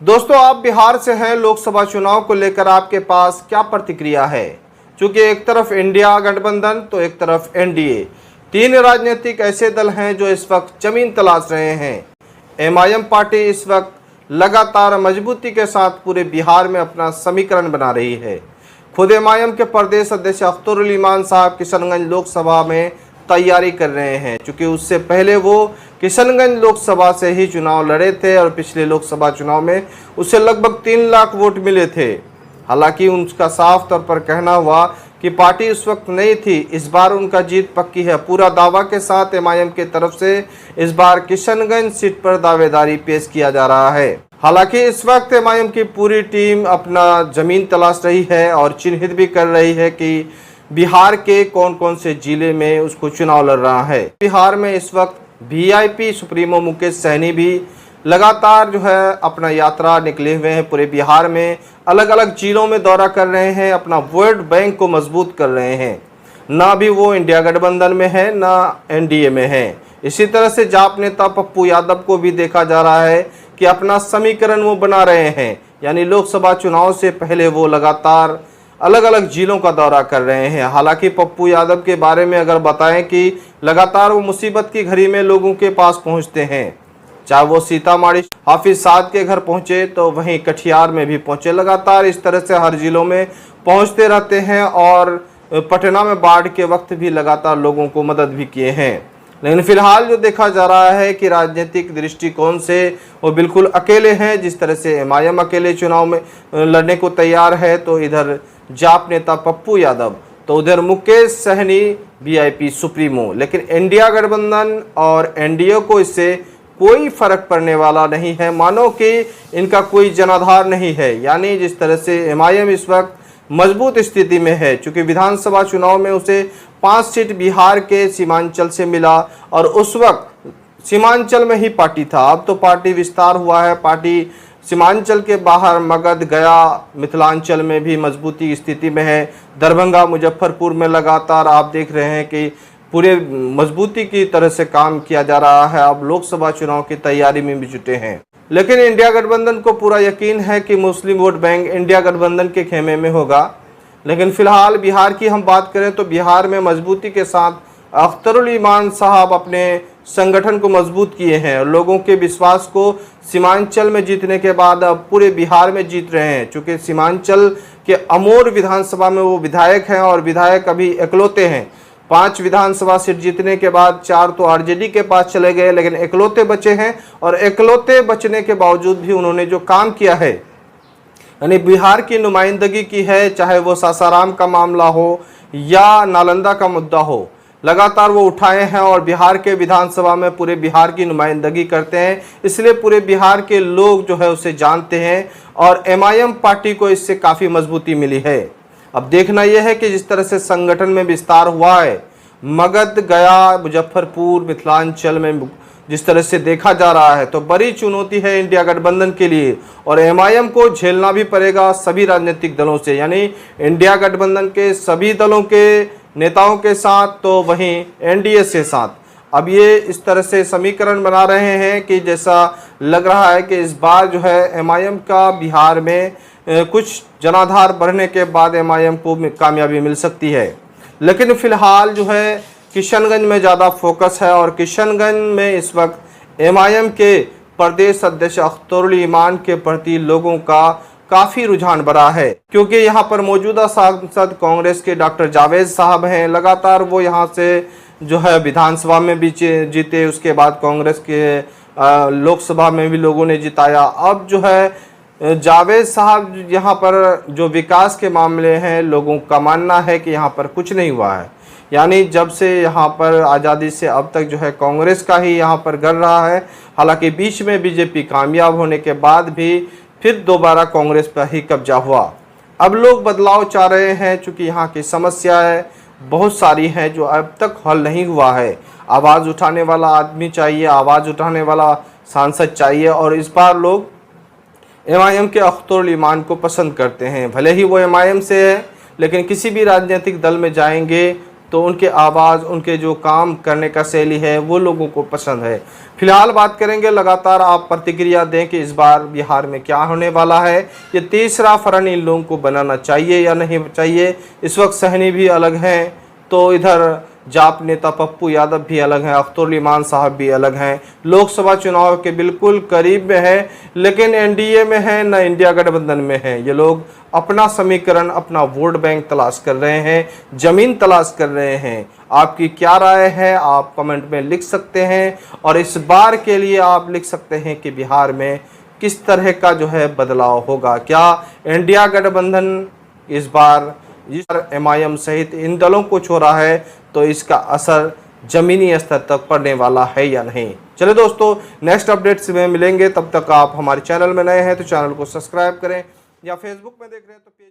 दोस्तों, आप बिहार से हैं। लोकसभा चुनाव को लेकर आपके पास क्या प्रतिक्रिया है? क्योंकि एक तरफ इंडिया गठबंधन तो एक तरफ एनडीए, तीन राजनीतिक ऐसे दल हैं जो इस वक्त जमीन तलाश रहे हैं। एमआईएम पार्टी इस वक्त लगातार मजबूती के साथ पूरे बिहार में अपना समीकरण बना रही है। खुद एमआईएम के प्रदेश अध्यक्ष अख्तरुल इमान साहब किशनगंज लोकसभा में तैयारी कर रहे हैं, क्योंकि उससे पहले वो किशनगंज लोकसभा से ही चुनाव लड़े थे और पिछले लोकसभा चुनाव में उसे लगभग 3 लाख वोट मिले थे। हालांकि उनका साफ तौर पर कहना हुआ कि पार्टी उस वक्त नहीं थी, इस बार उनका जीत पक्की है। पूरा दावा के साथ एमआईएम की तरफ से इस बार किशनगंज सीट पर दावेदारी पेश किया जा रहा है। हालांकि इस वक्त एमआईएम की पूरी टीम अपना जमीन तलाश रही है और चिन्हित भी कर रही है कि बिहार के कौन कौन से जिले में उसको चुनाव लड़ रहा है। बिहार में इस वक्त वीआईपी सुप्रीमो मुकेश सहनी भी लगातार अपना यात्रा निकले हुए हैं। पूरे बिहार में अलग अलग जिलों में दौरा कर रहे हैं, अपना वोट बैंक को मजबूत कर रहे हैं। ना भी वो इंडिया गठबंधन में है, ना एनडीए में है। इसी तरह से जाप नेता पप्पू यादव को भी देखा जा रहा है कि अपना समीकरण वो बना रहे हैं, यानी लोकसभा चुनाव से पहले वो लगातार अलग अलग जिलों का दौरा कर रहे हैं। हालांकि पप्पू यादव के बारे में अगर बताएं कि लगातार वो मुसीबत की घड़ी में लोगों के पास पहुंचते हैं, चाहे वो सीतामढ़ी हाफिज साद के घर पहुंचे तो वहीं कटिहार में भी पहुंचे। लगातार इस तरह से हर जिलों में पहुंचते रहते हैं और पटना में बाढ़ के वक्त भी लगातार लोगों को मदद भी किए हैं। लेकिन फिलहाल जो देखा जा रहा है कि राजनीतिक दृष्टिकोण से वो बिल्कुल अकेले हैं। जिस तरह से एमआईएम अकेले चुनाव में लड़ने को तैयार है, तो इधर जाप नेता पप्पू यादव, तो उधर मुकेश सहनी वीआईपी सुप्रीमो। लेकिन इंडिया गठबंधन और एनडीए को इससे कोई फर्क पड़ने वाला नहीं है, मानो कि इनका कोई जनाधार नहीं है। यानी जिस तरह से एमआईएम इस वक्त मजबूत स्थिति में है, चूंकि विधानसभा चुनाव में उसे 5 सीट बिहार के सीमांचल से मिला और उस वक्त सीमांचल में ही पार्टी था। अब तो पार्टी विस्तार हुआ है, पार्टी सीमांचल के बाहर मगध, गया, मिथिलांचल में भी मजबूती की स्थिति में है। दरभंगा, मुजफ्फरपुर में लगातार आप देख रहे हैं कि पूरे मजबूती की तरह से काम किया जा रहा है। अब लोकसभा चुनाव की तैयारी में भी जुटे हैं। लेकिन इंडिया गठबंधन को पूरा यकीन है कि मुस्लिम वोट बैंक इंडिया गठबंधन के खेमे में होगा। लेकिन फिलहाल बिहार की हम बात करें तो बिहार में मजबूती के साथ अख्तरुल इमान साहब अपने संगठन को मजबूत किए हैं और लोगों के विश्वास को सीमांचल में जीतने के बाद अब पूरे बिहार में जीत रहे हैं। चूँकि सीमांचल के अमोर विधानसभा में वो विधायक हैं और विधायक अभी इकलौते हैं। 5 विधानसभा सीट जीतने के बाद 4 तो आरजेडी के पास चले गए, लेकिन इकलौते बचे हैं। और इकलौते बचने के बावजूद भी उन्होंने जो काम किया है, यानी बिहार की नुमाइंदगी की है, चाहे वो सासाराम का मामला हो या नालंदा का मुद्दा हो, लगातार वो उठाए हैं और बिहार के विधानसभा में पूरे बिहार की नुमाइंदगी करते हैं। इसलिए पूरे बिहार के लोग उसे जानते हैं और एमआईएम पार्टी को इससे काफ़ी मजबूती मिली है। अब देखना यह है कि जिस तरह से संगठन में विस्तार हुआ है, मगध, गया, मुजफ्फरपुर, मिथिलांचल में जिस तरह से देखा जा रहा है, तो बड़ी चुनौती है इंडिया गठबंधन के लिए और एमआईएम को झेलना भी पड़ेगा सभी राजनीतिक दलों से, यानी इंडिया गठबंधन के सभी दलों के नेताओं के साथ, तो वहीं एनडीए के साथ। अब ये इस तरह से समीकरण बना रहे हैं कि जैसा लग रहा है कि इस बार एमआईएम का बिहार में कुछ जनाधार बढ़ने के बाद एमआईएम को कामयाबी मिल सकती है। लेकिन फिलहाल किशनगंज में ज़्यादा फोकस है और किशनगंज में इस वक्त एमआईएम के प्रदेश अध्यक्ष अख्तरुल इमान के प्रति लोगों का काफ़ी रुझान बढ़ा है, क्योंकि यहाँ पर मौजूदा सांसद कांग्रेस के डॉक्टर जावेद साहब हैं। लगातार वो यहाँ से विधानसभा में भी जीते, उसके बाद कांग्रेस के लोकसभा में भी लोगों ने जिताया। अब जावेद साहब यहाँ पर जो विकास के मामले हैं, लोगों का मानना है कि यहाँ पर कुछ नहीं हुआ है। यानी जब से यहाँ पर आज़ादी से अब तक कांग्रेस का ही यहाँ पर गढ़ रहा है। हालांकि बीच में बीजेपी कामयाब होने के बाद भी फिर दोबारा कांग्रेस पर ही कब्जा हुआ। अब लोग बदलाव चाह रहे हैं, चूँकि यहाँ की समस्याएं बहुत सारी हैं जो अब तक हल नहीं हुआ है। आवाज़ उठाने वाला आदमी चाहिए, आवाज़ उठाने वाला सांसद चाहिए और इस बार लोग एमआईएम के अख्तरुल इमान को पसंद करते हैं। भले ही वो एमआईएम से है, लेकिन किसी भी राजनीतिक दल में जाएंगे तो उनके आवाज़, उनके जो काम करने का शैली है वो लोगों को पसंद है। फिलहाल बात करेंगे, लगातार आप प्रतिक्रिया दें कि इस बार बिहार में क्या होने वाला है। ये तीसरा फ्रंट इन लोगों को बनाना चाहिए या नहीं चाहिए। इस वक्त सहनी भी अलग हैं, तो इधर जाप नेता पप्पू यादव भी अलग हैं, अख्तरुल इमान साहब भी अलग हैं। लोकसभा चुनाव के बिल्कुल करीब में है, लेकिन एनडीए में है न इंडिया गठबंधन में है। ये लोग अपना समीकरण, अपना वोट बैंक तलाश कर रहे हैं, जमीन तलाश कर रहे हैं। आपकी क्या राय है आप कमेंट में लिख सकते हैं, और इस बार के लिए आप लिख सकते हैं कि बिहार में किस तरह का जो है बदलाव होगा। क्या इंडिया गठबंधन इस बार MIM सहित इन दलों को छोड़ा है तो इसका असर जमीनी स्तर तक पड़ने वाला है या नहीं। चलिए दोस्तों, नेक्स्ट अपडेट्स में मिलेंगे। तब तक आप हमारे चैनल में नए हैं तो चैनल को सब्सक्राइब करें, या फेसबुक में देख रहे हैं तो पेज